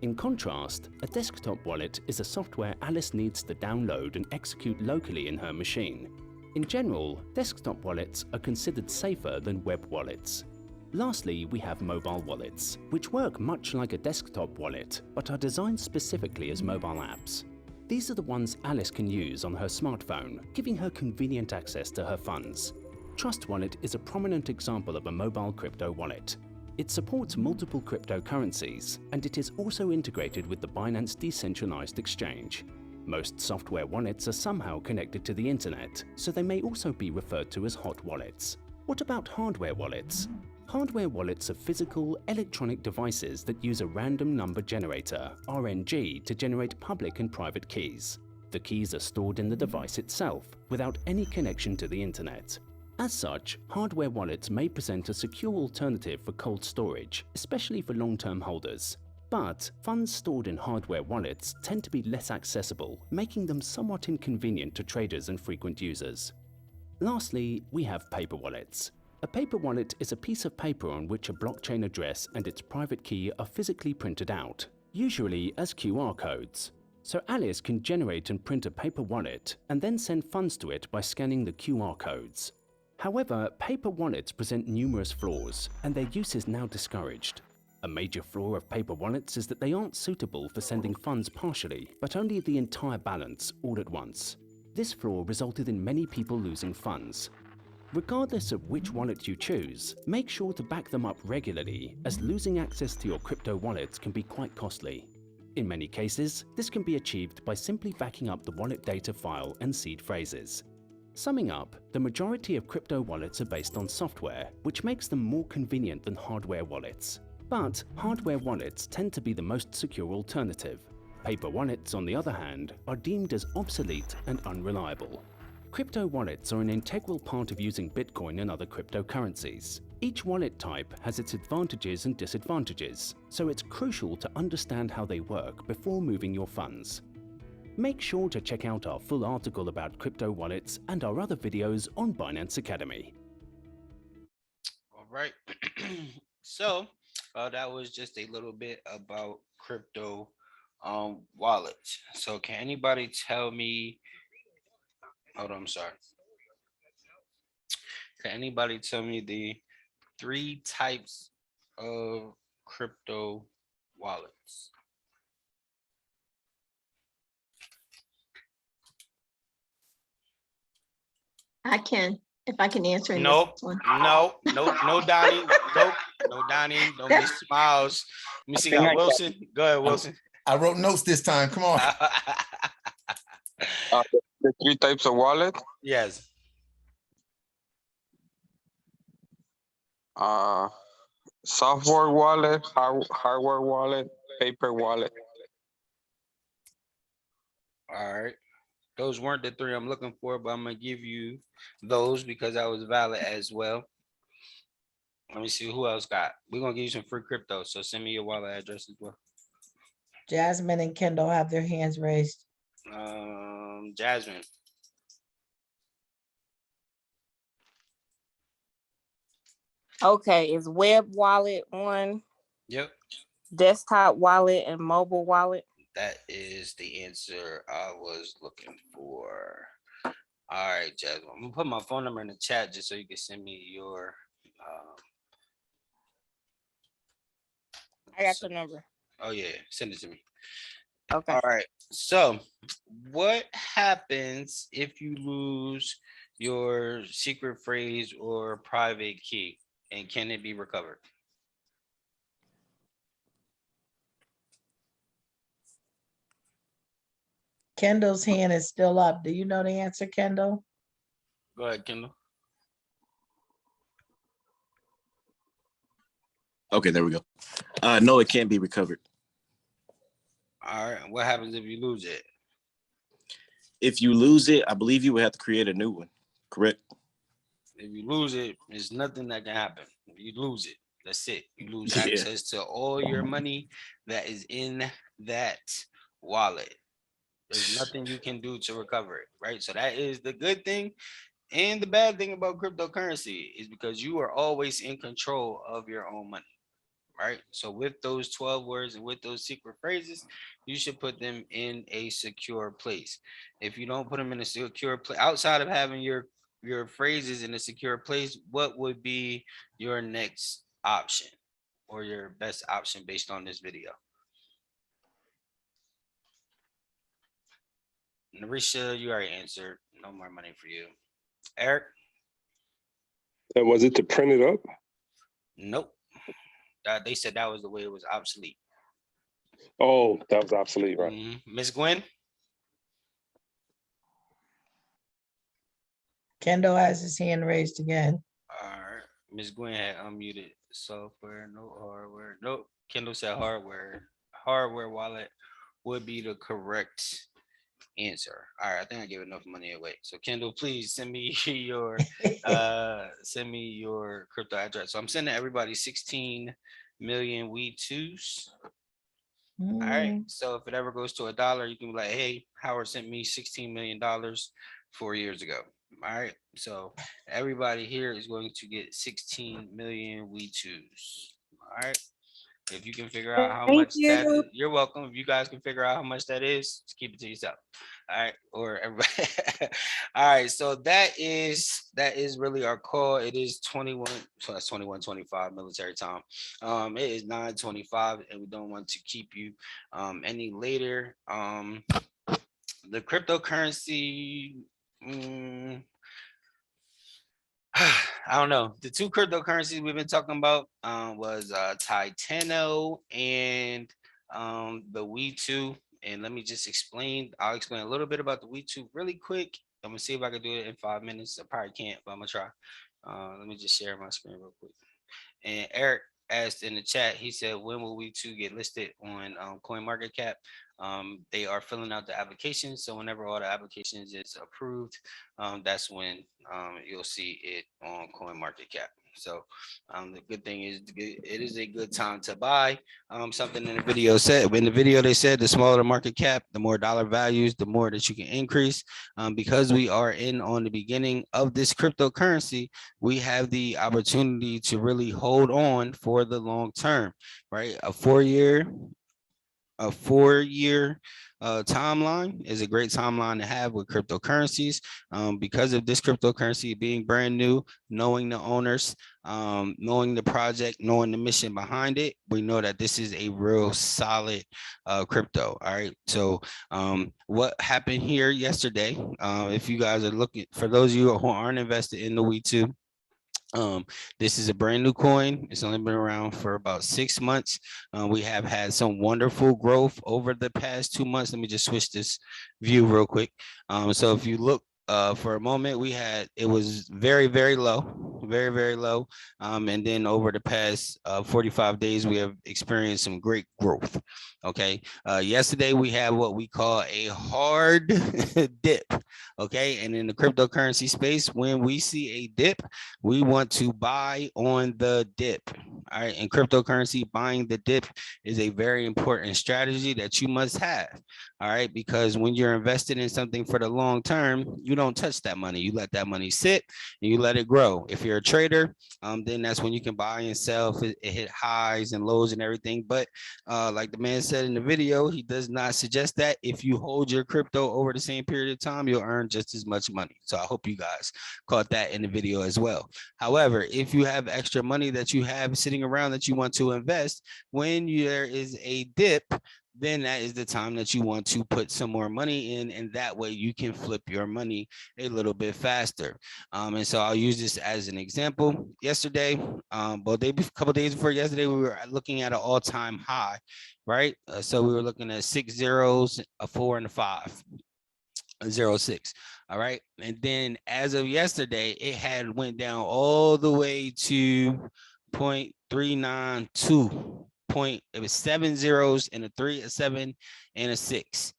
In contrast, a desktop wallet is a software Alice needs to download and execute locally in her machine. In general, desktop wallets are considered safer than web wallets. Lastly, we have mobile wallets, which work much like a desktop wallet, but are designed specifically as mobile apps. These are the ones Alice can use on her smartphone, giving her convenient access to her funds. Trust Wallet is a prominent example of a mobile crypto wallet. It supports multiple cryptocurrencies, and it is also integrated with the Binance Decentralized Exchange. Most software wallets are somehow connected to the internet, so they may also be referred to as hot wallets. What about hardware wallets? Hardware wallets are physical, electronic devices that use a random number generator, RNG, to generate public and private keys. The keys are stored in the device itself, without any connection to the internet. As such, hardware wallets may present a secure alternative for cold storage, especially for long-term holders. But funds stored in hardware wallets tend to be less accessible, making them somewhat inconvenient to traders and frequent users. Lastly, we have paper wallets. A paper wallet is a piece of paper on which a blockchain address and its private key are physically printed out, usually as QR codes. So Alice can generate and print a paper wallet and then send funds to it by scanning the QR codes. However, paper wallets present numerous flaws, and their use is now discouraged. A major flaw of paper wallets is that they aren't suitable for sending funds partially, but only the entire balance all at once. This flaw resulted in many people losing funds. Regardless of which wallet you choose, make sure to back them up regularly, as losing access to your crypto wallets can be quite costly. In many cases, this can be achieved by simply backing up the wallet data file and seed phrases. Summing up, the majority of crypto wallets are based on software, which makes them more convenient than hardware wallets. But hardware wallets tend to be the most secure alternative. Paper wallets, on the other hand, are deemed as obsolete and unreliable. Crypto wallets are an integral part of using Bitcoin and other cryptocurrencies. Each wallet type has its advantages and disadvantages, so it's crucial to understand how they work before moving your funds. Make sure to check out our full article about crypto wallets and our other videos on Binance Academy. All right. So that was just a little bit about crypto wallets. So can anybody tell me Hold on, I'm sorry. Can anybody tell me the 3 types of crypto wallets? I can, if I can answer in this Nope, one. no, Donnie, nope, no Donnie, no Miss Smiles. Let me see, got Wilson. Go ahead, Wilson. I wrote notes this time. Come on. The 3 types of wallet. Yes. Software wallet, hardware wallet, paper wallet. All right. Those weren't the 3 I'm looking for, but I'm gonna give you those because that was valid as well. Let me see who else got. We're gonna give you some free crypto, so send me your wallet address as well. Jasmine and Kendall have their hands raised. Jasmine. Okay, is web wallet one, Yep, desktop wallet, and mobile wallet? that is the answer I was looking for. All right, Jasmine. I'm gonna put my phone number in the chat just so you can send me your. I got your number. Oh yeah, send it to me. Okay. All right. So, what happens if you lose your secret phrase or private key, and can it be recovered? Kendall's hand is still up. Do you know the answer, Kendall? Go ahead, Kendall. Okay, there we go. No, it can't be recovered. All right. What happens if you lose it? If you lose it, I believe you would have to create a new one, correct? If you lose it, there's nothing that can happen. If you lose it, that's it. You lose Yeah. access to all your money that is in that wallet. There's nothing you can do to recover it, right? So that is the good thing. And the bad thing about cryptocurrency is because you are always in control of your own money, right? So with those 12 words and with those secret phrases, you should put them in a secure place. If you don't put them in a secure place, outside of having your phrases in a secure place, what would be your next option or your best option based on this video? Narisha, you already answered. No more money for you. Eric? Was it to print it up? Nope. They said that was the way it was obsolete. Oh, that was obsolete, right? Miss Gwen? Kendall has his hand raised again. All right. Miss Gwen had unmuted. Software, no hardware. Nope. Kendall said hardware. Hardware wallet would be the correct answer. All right, I think I gave enough money away. So Kendall, please send me your crypto address. So I'm sending everybody 16 million We2s. All right. So if it ever goes to $1, you can be like, hey, Howard sent me $16 million 4 years ago. All right. So everybody here is going to get 16 million We2s. All right. If you can figure out how much that is, you're welcome. If you guys can figure out how much that is, just keep it to yourself. All right, or everybody. All right, so that is really our call. It is 21, so that's 21:25 military time. It is 9:25, and we don't want to keep you any later. The cryptocurrency. I don't know. The 2 cryptocurrencies we've been talking about was Titano and the We2. And let me just explain. I'll explain a little bit about the We2 really quick. I'm gonna see if I can do it in 5 minutes. I probably can't, but I'm gonna try. Let me just share my screen real quick. And Eric asked in the chat, he said, when will We2 get listed on CoinMarketCap? They are filling out the application. So whenever all the applications is approved, that's when you'll see it on CoinMarketCap. So the good thing is it is a good time to buy. Something in the video said, in the video they said the smaller the market cap, the more dollar values, the more that you can increase. Because we are on the beginning of this cryptocurrency, we have the opportunity to really hold on for the long term, right? A 4-year a 4-year timeline is a great timeline to have with cryptocurrencies. Because of this cryptocurrency being brand new, knowing the owners, knowing the project, knowing the mission behind it, we know that this is a real solid crypto. All right. So what happened here yesterday, if you guys are looking, for those of you who aren't invested in the We2, this is a brand new coin. It's only been around for about 6 months. We have had some wonderful growth over the past 2 months. Let me just switch this view real quick. So if you look for a moment, it was very, very low, very, very low. And then over the past 45 days, we have experienced some great growth. Okay. Yesterday, we had what we call a hard dip. Okay. And in the cryptocurrency space, when we see a dip, we want to buy on the dip. All right. In cryptocurrency, buying the dip is a very important strategy that you must have. All right. Because when you're invested in something for the long term, you don't touch that money. You let that money sit and you let it grow. If you're a trader, then that's when you can buy and sell. It hit highs and lows and everything. But like the man said in the video, he does not suggest that. If you hold your crypto over the same period of time, you'll earn just as much money. So I hope you guys caught that in the video as well. However, if you have extra money that you have sitting around that you want to invest, when there is a dip, then that is the time that you want to put some more money in, and that way you can flip your money a little bit faster. And so I'll use this as an example. Yesterday, a couple days before yesterday, we were looking at an all-time high, right? So we were looking at 6 zeros, a 4 and a 5. 0.6. All right. And then as of yesterday, it had went down all the way to 0.392. It was 7 zeros and a 3, a 7, and a 6.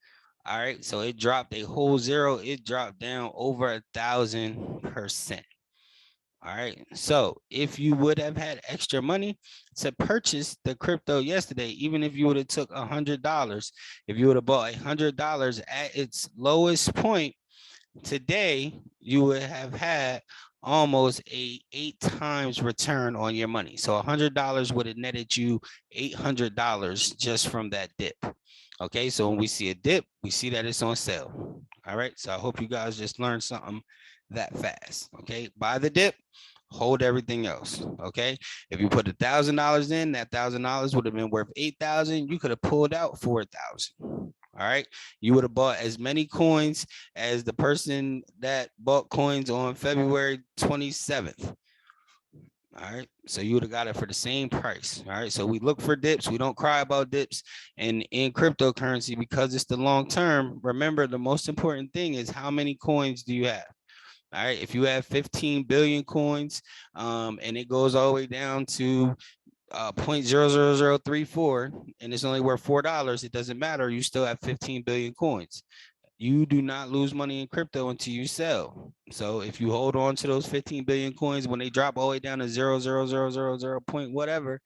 All right. So it dropped a whole zero. It dropped down over 1,000%. All right. So if you would have had extra money to purchase the crypto yesterday, even if you would have took $100, if you would have bought $100 at its lowest point today, you would have had almost a 8 times return on your money. So $100 would have netted you $800 just from that dip. Okay. So when we see a dip, we see that it's on sale. All right. So I hope you guys just learned something that fast. Okay. Buy the dip, hold everything else. Okay. If you put $1,000 in, that $1,000 would have been worth 8,000. You could have pulled out 4,000. All right. You would have bought as many coins as the person that bought coins on February 27th. All right. So you would have got it for the same price. All right. So we look for dips. We don't cry about dips. And in cryptocurrency, because it's the long term, remember the most important thing is how many coins do you have? All right. If you have 15 billion coins and it goes all the way down to 0.00034 and it's only worth $4, it doesn't matter. You still have 15 billion coins. You do not lose money in crypto until you sell. So if you hold on to those 15 billion coins, when they drop all the way down to 0.00000 point whatever,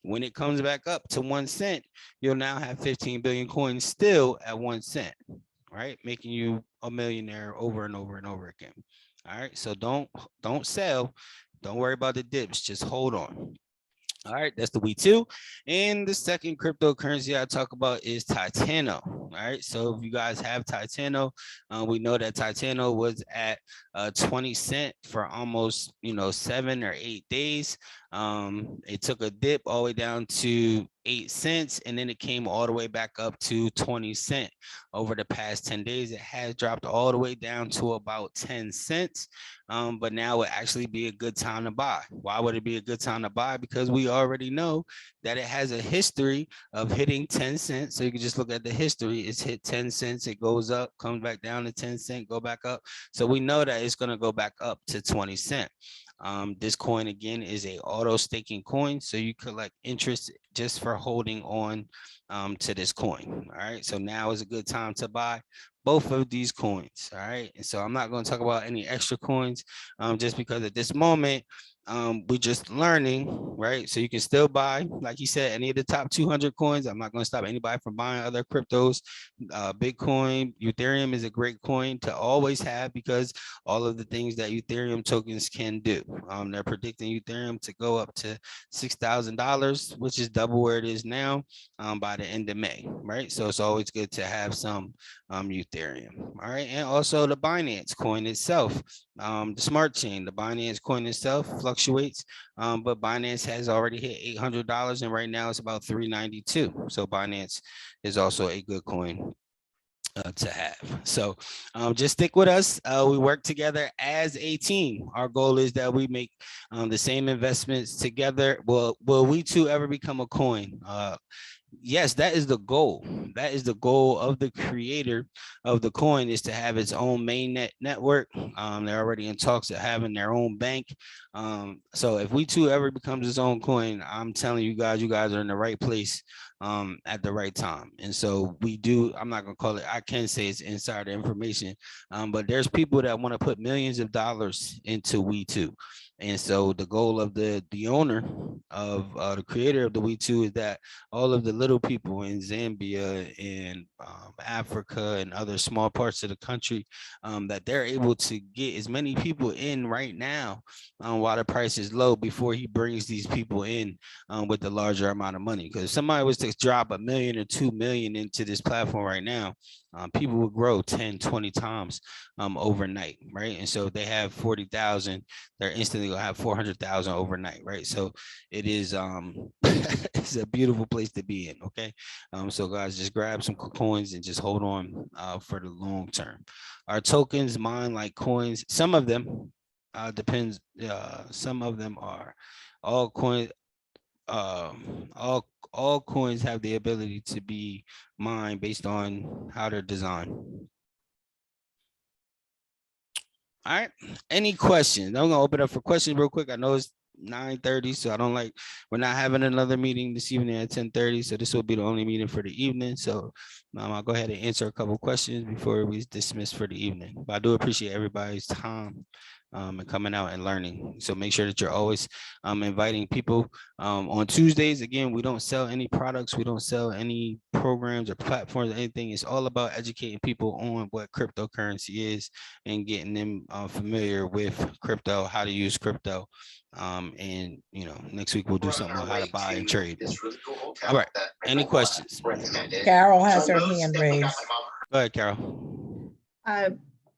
when it comes back up to 1 cent, you'll now have 15 billion coins still at 1 cent, right? Making you a millionaire over and over and over again. All right. So don't sell. Don't worry about the dips. Just hold on. All right, that's the We2. And the second cryptocurrency I talk about is Titano. All right, so if you guys have Titano, we know that Titano was at 20 cents for almost 7 or 8 days. It took a dip all the way down to 8 cents, and then it came all the way back up to 20 cents. Over the past 10 days, it has dropped all the way down to about 10 cents. But now would actually be a good time to buy. Why would it be a good time to buy? Because we already know that it has a history of hitting 10 cents. So you can just look at the history. It's hit 10 cents, it goes up, comes back down to 10 cents, go back up. So we know that it's going to go back up to 20 cents. This coin again is a auto staking coin, so you collect interest just for holding on to this coin. All right, so now is a good time to buy both of these coins. All right, and so I'm not going to talk about any extra coins just because at this moment we're just learning, right? So you can still buy, like you said, any of the top 200 coins. I'm not going to stop anybody from buying other cryptos. Bitcoin, Ethereum is a great coin to always have because all of the things that Ethereum tokens can do. They're predicting Ethereum to go up to $6,000, which is double where it is now by the end of May, right? So it's always good to have some Ethereum, all right? And also the Binance coin itself, the smart chain, the Binance coin itself fluctuates, but Binance has already hit $800 and right now it's about $392. So Binance is also a good coin to have. So just stick with us. We work together as a team. Our goal is that we make the same investments together. Will we too ever become a coin? Yes, that is the goal. That is the goal of the creator of the coin, is to have its own mainnet network. They're already in talks of having their own bank. So if we too ever becomes its own coin, I'm telling you guys are in the right place at the right time. And so we do, I'm not gonna call it, I can say it's insider information, but there's people that want to put millions of dollars into We2. And so the goal of the owner of the creator of the We2 is that all of the little people in Zambia and Africa and other small parts of the country, that they're able to get as many people in right now while the price is low before he brings these people in with the larger amount of money. Because if somebody was to drop $1 million or $2 million into this platform right now, people would grow 10, 20 times overnight, right? And so if they have 40,000, they're instantly gonna have 400,000 overnight, right? So it is it's a beautiful place to be in. Okay, so guys, just grab some coins and just hold on for the long term. Our tokens mine like coins. Some of them depends. Some of them are all coins. All coins have the ability to be mined based on how they're designed. All right, any questions? I'm gonna open up for questions real quick. I know it's 9:30, so we're not having another meeting this evening at 10:30, so this will be the only meeting for the evening. So I'll go ahead and answer a couple questions before we dismiss for the evening. But I do appreciate everybody's time and coming out and learning. So make sure that you're always inviting people. On Tuesdays, again, we don't sell any products, we don't sell any programs or platforms or anything. It's all about educating people on what cryptocurrency is and getting them familiar with crypto, how to use crypto. And next week we'll do something on how to buy and trade. All right, any questions? Carol has her hand raised. Go ahead, Carol.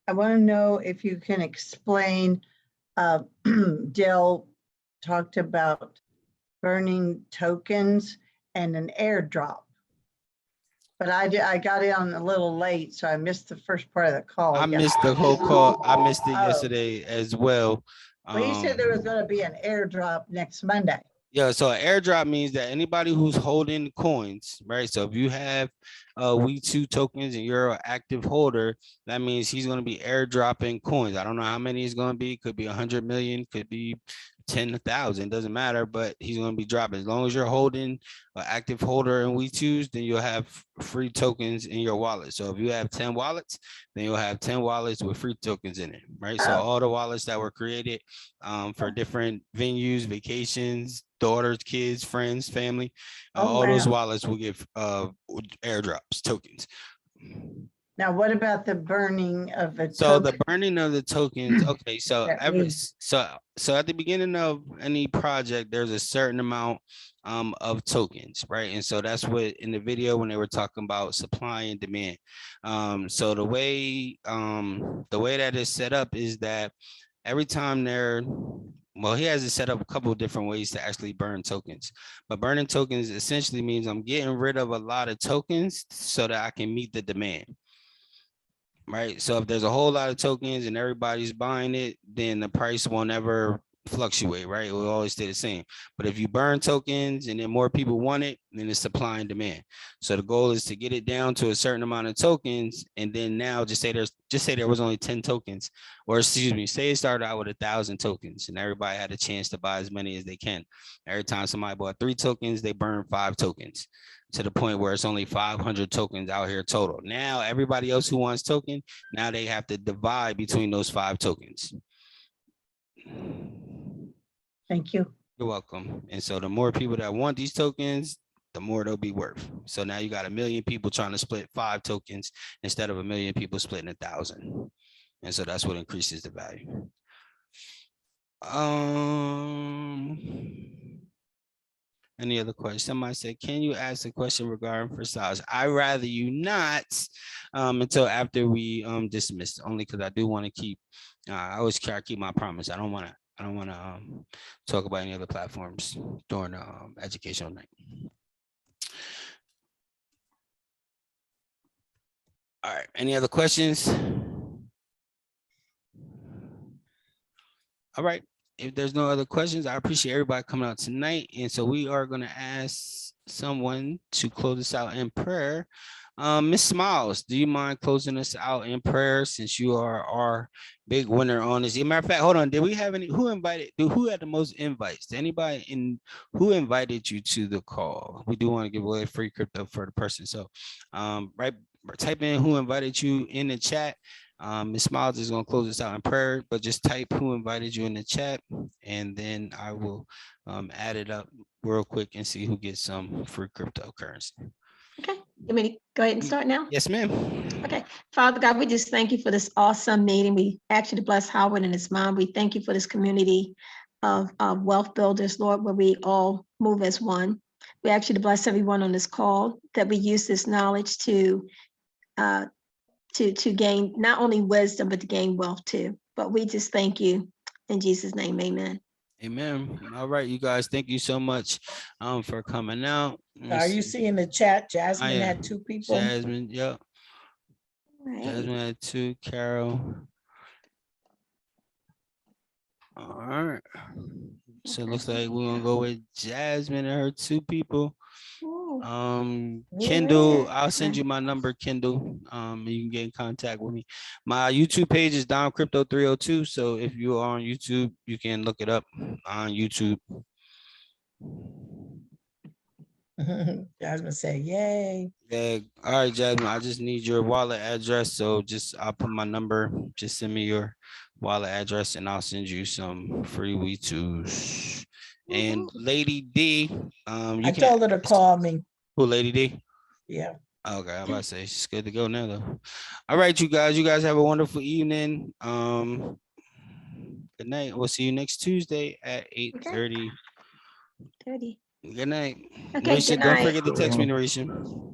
I want to know if you can explain, Dell talked about burning tokens and an airdrop. But I got in a little late, so I missed the first part of the call. I missed the whole call. I missed it yesterday as well. Well, you said there was going to be an airdrop next Monday. Yeah, so an airdrop means that anybody who's holding coins, right? So if you have We2 tokens and you're an active holder, that means he's going to be airdropping coins. I don't know how many it's going to be. Could be 100 million, could be 10,000, doesn't matter, but he's going to be dropping. As long as you're holding an active holder in We2s, then you'll have free tokens in your wallet. So if you have 10 wallets, then you'll have 10 wallets with free tokens in it, right? So all the wallets that were created for different venues, vacations, daughters, kids, friends, family, all those wallets will give airdrops, tokens. Now, what about the burning of the The burning of the tokens? Okay, so so at the beginning of any project, there's a certain amount of tokens, right? And so that's what in the video when they were talking about supply and demand. So the way that is set up is that every time he has it set up a couple of different ways to actually burn tokens. But burning tokens essentially means I'm getting rid of a lot of tokens so that I can meet the demand. Right. So if there's a whole lot of tokens and everybody's buying it, then the price won't ever fluctuate, right? It will always stay the same. But if you burn tokens and then more people want it, then it's supply and demand. So the goal is to get it down to a certain amount of tokens. And then now just say there was only 10 tokens, or excuse me, say it started out with 1,000 tokens and everybody had a chance to buy as many as they can. Every time somebody bought 3 tokens, they burn 5 tokens. To the point where it's only 500 tokens out here total. Now, everybody else who wants token, now they have to divide between those 5 tokens. Thank you. You're welcome. And so the more people that want these tokens, the more they'll be worth. So now you got 1 million people trying to split 5 tokens instead of 1 million people splitting 1,000. And so that's what increases the value. Any other questions? Somebody said, can you ask a question regarding for size? I rather you not until after we dismiss, only because I do want to keep, I always try to keep my promise. I don't want to talk about any other platforms during educational night. All right, any other questions? All right, if there's no other questions, I appreciate everybody coming out tonight. And so we are going to ask someone to close us out in prayer. Ms. Smiles, do you mind closing us out in prayer since you are our big winner on this? As a matter of fact, hold on. Did we have any, who had the most invites? Did anybody who invited you to the call? We do want to give away free crypto for the person. So right, type in who invited you in the chat. Ms. Smiles is going to close us out in prayer, but just type who invited you in the chat, and then I will add it up real quick and see who gets some free cryptocurrency. Okay, you mean to go ahead and start now? Yes, ma'am. Okay, Father God, we just thank you for this awesome meeting. We ask you to bless Howard and his mom. We thank you for this community of wealth builders, Lord, where we all move as one. We ask you to bless everyone on this call, that we use this knowledge to gain not only wisdom, but to gain wealth too. But we just thank you in Jesus' name, amen. Amen. All right, you guys, thank you so much for coming out. Are you seeing the chat? Jasmine am. had 2 people. Jasmine, yep. Right. Jasmine had 2, Carol. All right. So it looks like we're gonna go with Jasmine and her 2 people. Kendall, I'll send you my number, Kendall. You can get in contact with me. My YouTube page is Dom Crypto 302. So if you are on YouTube, you can look it up on YouTube. Jasmine said, yay. Yeah. All right, Jasmine. I just need your wallet address. So I'll put my number. Just send me your wallet address and I'll send you some free WeTos. And Lady D, I told her to call me. Who, Lady D? Yeah. Okay, I'm about to say she's good to go now though. All right, you guys have a wonderful evening. Good night. We'll see you next Tuesday at 8:30. 30. Good night. Okay, Narisha, good don't night. forget to text me, Narisha.